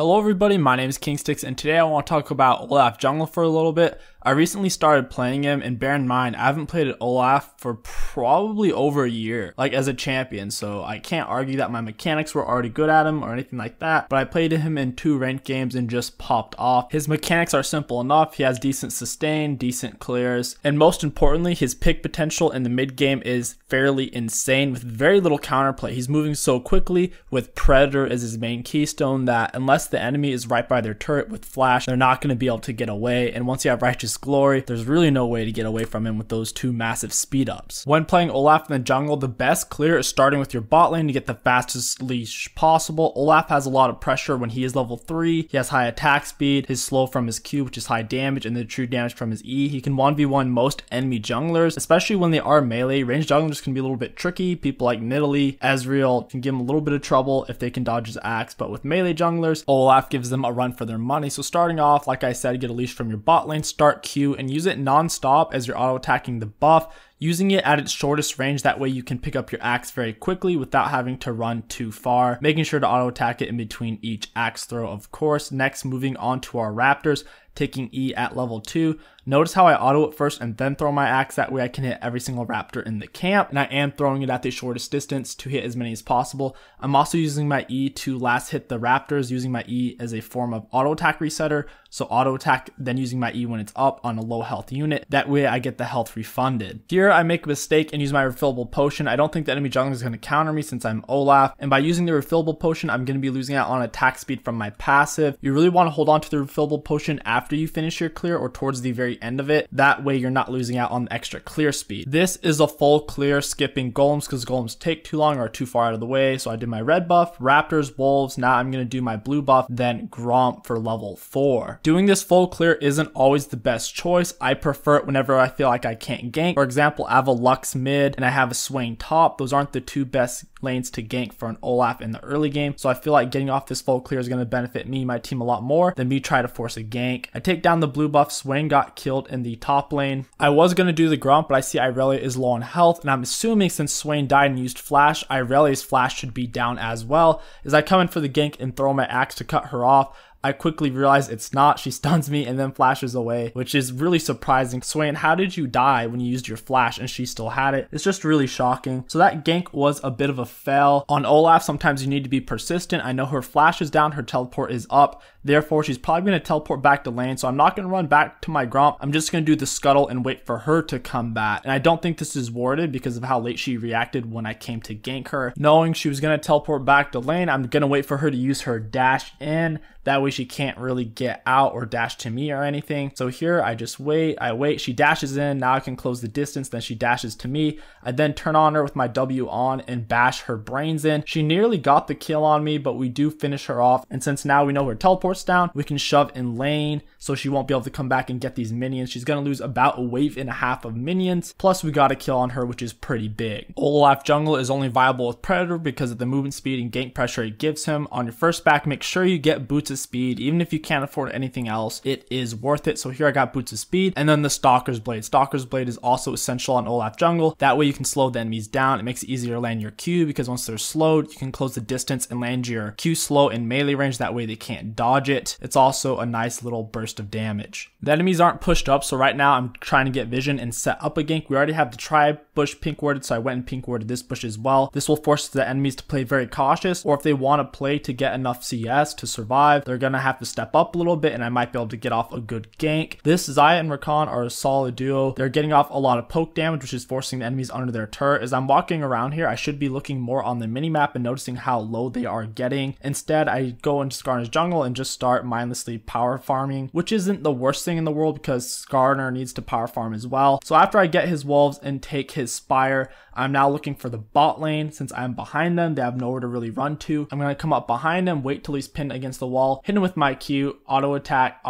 Hello everybody, my name is KingStix and today I want to talk about Olaf Jungle for a little bit. I recently started playing him, and bear in mind I haven't played Olaf for probably over a year, like as a champion, so I can't argue that my mechanics were already good at him or anything like that, but I played him in 2 ranked games and just popped off. His mechanics are simple enough, he has decent sustain, decent clears, and most importantly his pick potential in the mid game is fairly insane with very little counterplay. He's moving so quickly with Predator as his main keystone that unless the enemy is right by their turret with flash, they're not going to be able to get away, and once you have Righteous Glory, there's really no way to get away from him with those 2 massive speed ups. When playing Olaf in the jungle, the best clear is starting with your bot lane to get the fastest leash possible. Olaf has a lot of pressure when he is level 3, he has high attack speed, his slow from his Q which is high damage, and the true damage from his E. He can 1v1 most enemy junglers, especially when they are melee. Ranged junglers can be a little bit tricky. People like Nidalee, Ezreal can give him a little bit of trouble if they can dodge his axe, but with melee junglers, Olaf gives them a run for their money. So starting off, like I said, get a leash from your bot lane, start Q, and use it non-stop as you're auto-attacking the buff, using it at its shortest range. That way you can pick up your axe very quickly without having to run too far, making sure to auto-attack it in between each axe throw, of course. Next, moving on to our Raptors, taking E at level 2. Notice how I auto it first and then throw my axe, that way I can hit every single raptor in the camp, and I am throwing it at the shortest distance to hit as many as possible. I'm also using my E to last hit the raptors, using my E as a form of auto attack resetter, so auto attack then using my E when it's up on a low health unit, that way I get the health refunded. Here I make a mistake and use my refillable potion. I don't think the enemy jungler is going to counter me since I'm Olaf, and by using the refillable potion I'm going to be losing out on attack speed from my passive. You really want to hold on to the refillable potion after you finish your clear or towards the very end of it, that way you're not losing out on the extra clear speed. This is a full clear, skipping golems because golems take too long or are too far out of the way. So I did my red buff, raptors, wolves, now I'm going to do my blue buff, then Gromp for level 4. Doing this full clear isn't always the best choice. I prefer it whenever I feel like I can't gank. For example, I have a Lux mid and I have a Swain top. Those aren't the 2 best lanes to gank for an Olaf in the early game, so I feel like getting off this full clear is going to benefit me and my team a lot more than me try to force a gank. I take down the blue buff, Swain got killed in the top lane. I was going to do the Gromp, but I see Irelia is low on health, and I'm assuming since Swain died and used flash, Irelia's flash should be down as well. As I come in for the gank and throw my axe to cut her off, I quickly realize it's not. She stuns me and then flashes away, which is really surprising. Swain, how did you die when you used your flash and she still had it? It's just really shocking. So that gank was a bit of a fail. On Olaf, sometimes you need to be persistent. I know her flash is down, her teleport is up. Therefore, she's probably going to teleport back to lane, so I'm not going to run back to my Gromp. I'm just going to do the scuttle and wait for her to come back. And I don't think this is warranted because of how late she reacted when I came to gank her. Knowing she was going to teleport back to lane, I'm going to wait for her to use her dash in. That way she can't really get out or dash to me or anything. So here I just wait, she dashes in, now I can close the distance, then she dashes to me. I then turn on her with my W on and bash her brains in. She nearly got the kill on me, but we do finish her off. And since now we know her teleport's down, we can shove in lane so she won't be able to come back and get these minions. She's going to lose about a wave and a half of minions, plus we got a kill on her, which is pretty big. Olaf Jungle is only viable with Predator because of the movement speed and gank pressure it gives him. On your first back, make sure you get boots of speed. Even if you can't afford anything else, it is worth it. So here I got boots of speed, and then the Stalker's Blade. Stalker's Blade is also essential on Olaf Jungle. That way you can slow the enemies down. It makes it easier to land your Q because once they're slowed, you can close the distance and land your Q slow in melee range. That way they can't dodge it. It's also a nice little burst of damage. The enemies aren't pushed up, so right now I'm trying to get vision and set up a gank. We already have the tribe bush pink warded, so I went and pink warded this bush as well. This will force the enemies to play very cautious, or if they want to play to get enough CS to survive, they're gonna have to step up a little bit, and I might be able to get off a good gank. This Xayah and Rakan are a solid duo. They're getting off a lot of poke damage, which is forcing the enemies under their turret. As I'm walking around here, I should be looking more on the minimap and noticing how low they are getting. Instead, I go into Skarner's jungle and just start mindlessly power farming, which isn't the worst thing in the world because Skarner needs to power farm as well. So after I get his wolves and take his spire, I'm now looking for the bot lane. Since I'm behind them, they have nowhere to really run to. I'm going to come up behind him, wait till he's pinned against the wall, hit him with my Q, auto attack,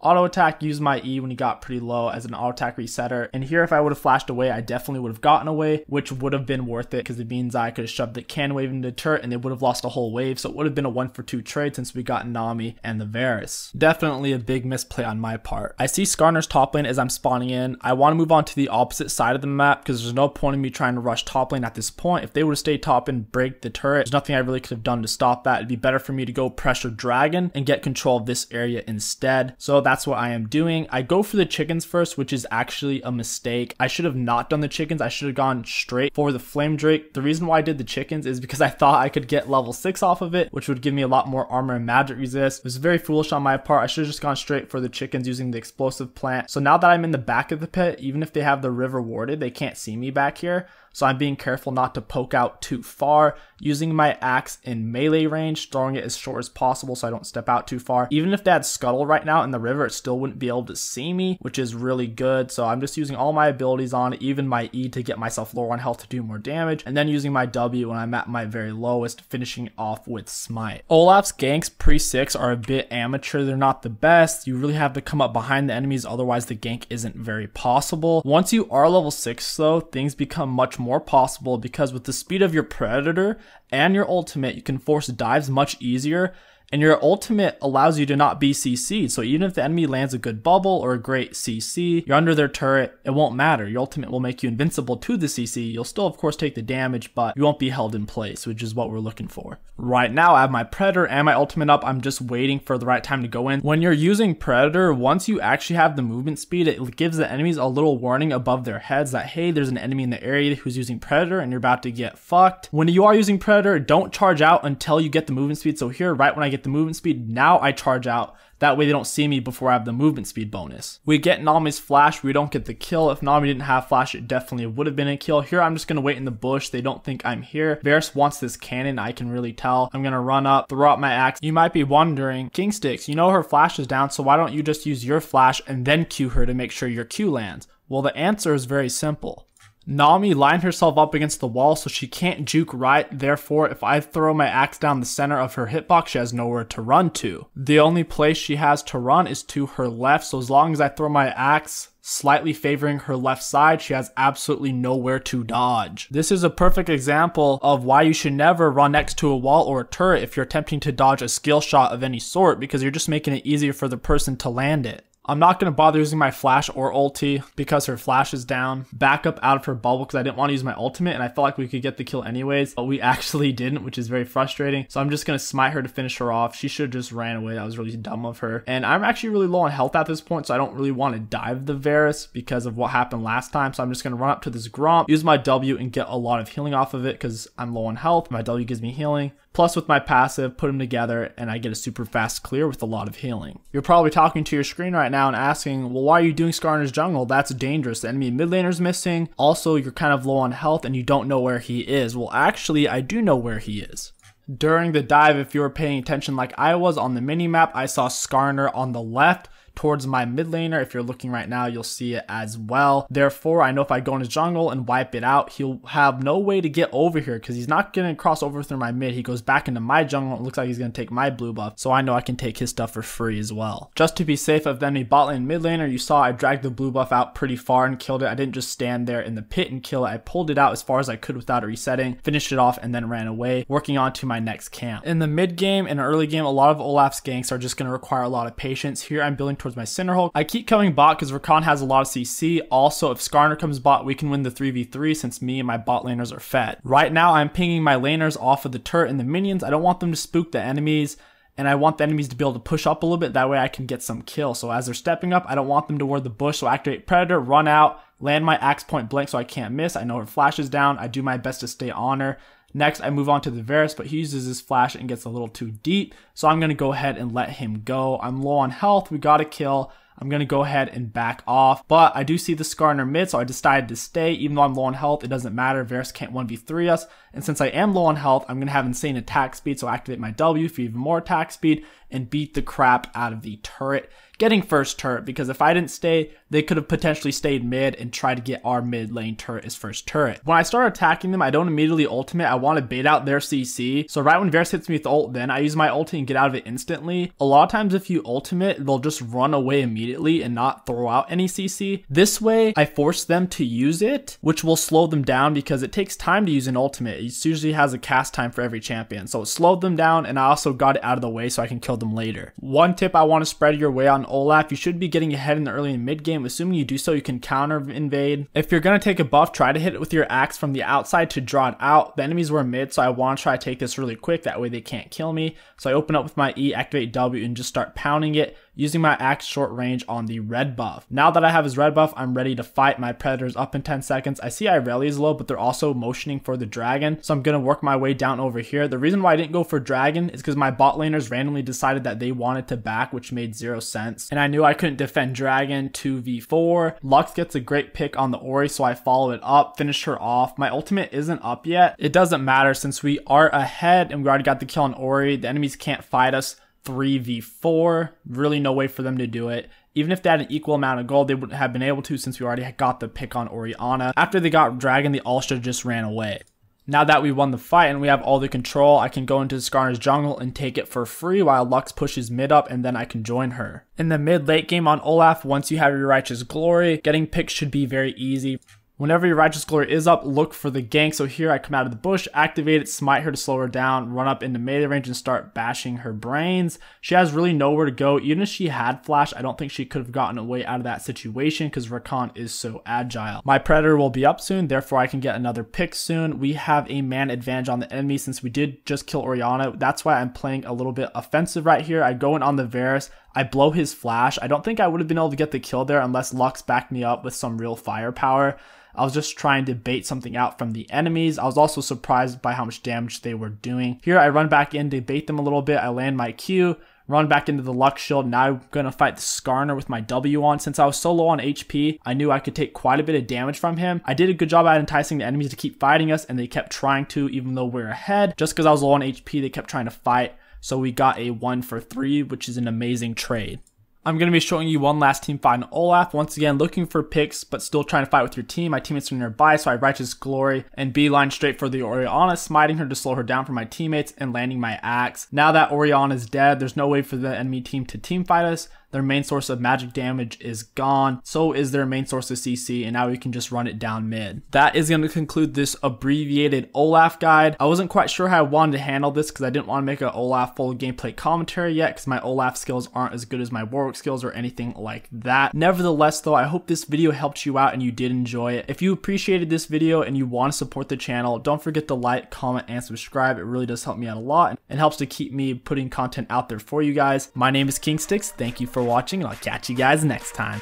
Auto attack, use my E when he got pretty low as an auto attack resetter. And here if I would have flashed away, I definitely would have gotten away, which would have been worth it because it means I could have shoved the can wave into the turret and they would have lost a whole wave. So it would have been a 1-for-2 trade since we got Nami and the Varus. Definitely a big misplay on my part. I see Skarner's top lane as I'm spawning in. I want to move on to the opposite side of the map because there's no point in me trying to rush top lane at this point. If they would have stayed top and break the turret, there's nothing I really could have done to stop that. It'd be better for me to go pressure dragon and get control of this area instead. So that's what I am doing. I go for the chickens first, which is actually a mistake. I should have not done the chickens. I should have gone straight for the flame drake. The reason why I did the chickens is because I thought I could get level 6 off of it, which would give me a lot more armor and magic resist. It was very foolish on my part. I should have just gone straight for the chickens using the explosive plant. So now that I'm in the back of the pit, even if they have the river warded, they can't see me back here. So I'm being careful not to poke out too far, using my axe in melee range, throwing it as short as possible so I don't step out too far. Even if they had scuttle right now in the river, it still wouldn't be able to see me, which is really good. So I'm just using all my abilities on it, even my E to get myself lower on health to do more damage, and then using my W when I'm at my very lowest, finishing off with smite. Olaf's ganks pre-6 are a bit amateur. They're not the best. You really have to come up behind the enemies, otherwise the gank isn't very possible. Once you are level 6 though, things become much more possible because with the speed of your predator and your ultimate, you can force dives much easier, and your ultimate allows you to not be CC'd. So even if the enemy lands a good bubble or a great CC, you're under their turret, it won't matter. Your ultimate will make you invincible to the CC. You'll still of course take the damage, but you won't be held in place, which is what we're looking for. Right now I have my predator and my ultimate up. I'm just waiting for the right time to go in. When you're using predator, once you actually have the movement speed, it gives the enemies a little warning above their heads that, hey, there's an enemy in the area who's using predator and you're about to get fucked. When you are using predator, don't charge out until you get the movement speed. So here, right when I get the movement speed, now I charge out. That way they don't see me before I have the movement speed bonus. We get Nami's flash, we don't get the kill. If Nami didn't have flash, it definitely would have been a kill. Here I'm just going to wait in the bush. They don't think I'm here. Varus wants this cannon, I can really tell. I'm going to run up, throw out my axe. You might be wondering, KingStix, you know her flash is down, so why don't you just use your flash and then Q her to make sure your Q lands? Well, the answer is very simple. Nami lined herself up against the wall so she can't juke right, therefore if I throw my axe down the center of her hitbox, she has nowhere to run to. The only place she has to run is to her left, so as long as I throw my axe slightly favoring her left side, she has absolutely nowhere to dodge. This is a perfect example of why you should never run next to a wall or a turret if you're attempting to dodge a skill shot of any sort, because you're just making it easier for the person to land it. I'm not going to bother using my flash or ulti because her flash is down. Back up out of her bubble because I didn't want to use my ultimate and I felt like we could get the kill anyways, but we actually didn't, which is very frustrating. So I'm just going to smite her to finish her off. She should have just ran away. That was really dumb of her. And I'm actually really low on health at this point, so I don't really want to dive the Varus because of what happened last time. So I'm just going to run up to this Gromp, use my W and get a lot of healing off of it because I'm low on health. My W gives me healing. Plus with my passive, put them together and I get a super fast clear with a lot of healing. You're probably talking to your screen right now and asking, well, why are you doing Skarner's jungle? That's dangerous. The enemy mid laner's missing. Also, you're kind of low on health and you don't know where he is. Well, actually, I do know where he is. During the dive, if you were paying attention like I was on the minimap, I saw Skarner on the left towards my mid laner. If you're looking right now, you'll see it as well. Therefore, I know if I go in his jungle and wipe it out, he'll have no way to get over here because he's not going to cross over through my mid. He goes back into my jungle. It looks like he's going to take my blue buff, so I know I can take his stuff for free as well. Just to be safe of the enemy bot lane mid laner, you saw I dragged the blue buff out pretty far and killed it. I didn't just stand there in the pit and kill it. I pulled it out as far as I could without it resetting, finished it off, and then ran away, working on to my next camp. In the mid game and early game, a lot of Olaf's ganks are just going to require a lot of patience. Here I'm building towards my Cinderhulk. I keep coming bot because Rakan has a lot of CC. Also, if Skarner comes bot, we can win the 3v3 since me and my bot laners are fed. Right now, I'm pinging my laners off of the turret and the minions. I don't want them to spook the enemies, and I want the enemies to be able to push up a little bit. That way I can get some kills. So as they're stepping up, I don't want them to ward the bush. So activate Predator, run out, land my axe point blank so I can't miss. I know her flash is down. I do my best to stay on her. Next, I move on to the Varus, but he uses his flash and gets a little too deep. So I'm going to go ahead and let him go. I'm low on health. We got a kill. I'm going to go ahead and back off, but I do see the Skarner mid, so I decided to stay. Even though I'm low on health, it doesn't matter. Varus can't 1v3 us, And since I am low on health, I'm going to have insane attack speed, so activate my W for even more attack speed and beat the crap out of the turret, getting first turret, because if I didn't stay, they could have potentially stayed mid and tried to get our mid lane turret as first turret. When I start attacking them, I don't immediately ultimate. I want to bait out their CC. So right when Varus hits me with the ult, then I use my ulti and get out of it instantly. A lot of times if you ultimate, they'll just run away immediately and not throw out any CC. This way, I force them to use it, which will slow them down because it takes time to use an ultimate. It usually has a cast time for every champion. So it slowed them down, and I also got it out of the way so I can kill them later. One tip I want to spread your way on Olaf: you should be getting ahead in the early and mid game. Assuming you do so, you can counter invade. If you're going to take a buff, try to hit it with your axe from the outside to draw it out. The enemies were mid, so I want to try to take this really quick, that way they can't kill me. So I open up with my E, activate W, and just start pounding it using my axe short range on the red buff. Now that I have his red buff, I'm ready to fight. My predator's up in 10 seconds. I see Irelia low, but they're also motioning for the dragon, so I'm gonna work my way down over here. The reason why I didn't go for dragon is because my bot laners randomly decided that they wanted to back, which made 0 sense, and I knew I couldn't defend dragon 2v4. Lux gets a great pick on the Ori, so I follow it up, finish her off. My ultimate isn't up yet. It doesn't matter since we are ahead and we already got the kill on Ori. The enemies can't fight us 3v4, really no way for them to do it. Even if they had an equal amount of gold, they wouldn't have been able to since we already got the pick on Orianna. After they got dragon, they all should have just ran away. Now that we won the fight and we have all the control, I can go into Skarner's jungle and take it for free while Lux pushes mid up, and then I can join her. In the mid-late game on Olaf, once you have your Righteous Glory, getting picks should be very easy. Whenever your Righteous Glory is up, look for the gank. So here I come out of the bush, activate it, smite her to slow her down, run up into melee range and start bashing her brains. She has really nowhere to go. Even if she had flash, I don't think she could have gotten away out of that situation because Rakan is so agile. My Predator will be up soon, therefore I can get another pick soon. We have a man advantage on the enemy since we did just kill Orianna. That's why I'm playing a little bit offensive right here. I go in on the Varus, I blow his flash. I don't think I would have been able to get the kill there unless Lux backed me up with some real firepower. I was just trying to bait something out from the enemies. I was also surprised by how much damage they were doing. Here I run back in to bait them a little bit. I land my Q, run back into the Lux shield. Now I'm going to fight the Skarner with my W on. Since I was so low on HP, I knew I could take quite a bit of damage from him. I did a good job at enticing the enemies to keep fighting us, and they kept trying to even though we're ahead. Just because I was low on HP, they kept trying to fight. So we got a 1 for 3, which is an amazing trade. I'm going to be showing you one last team fight in Olaf. Once again, looking for picks, but still trying to fight with your team. My teammates are nearby, so I Righteous Glory and beeline straight for the Orianna, smiting her to slow her down for my teammates and landing my axe. Now that Orianna is dead, there's no way for the enemy team to team fight us. Their main source of magic damage is gone. So is their main source of CC, and now we can just run it down mid. That is going to conclude this abbreviated Olaf guide. I wasn't quite sure how I wanted to handle this because I didn't want to make an Olaf full gameplay commentary yet because my Olaf skills aren't as good as my Warwick skills or anything like that. Nevertheless though, I hope this video helped you out and you did enjoy it. If you appreciated this video and you want to support the channel, don't forget to like, comment, and subscribe. It really does help me out a lot and helps to keep me putting content out there for you guys. My name is KingStix. Thank you for watching, and I'll catch you guys next time.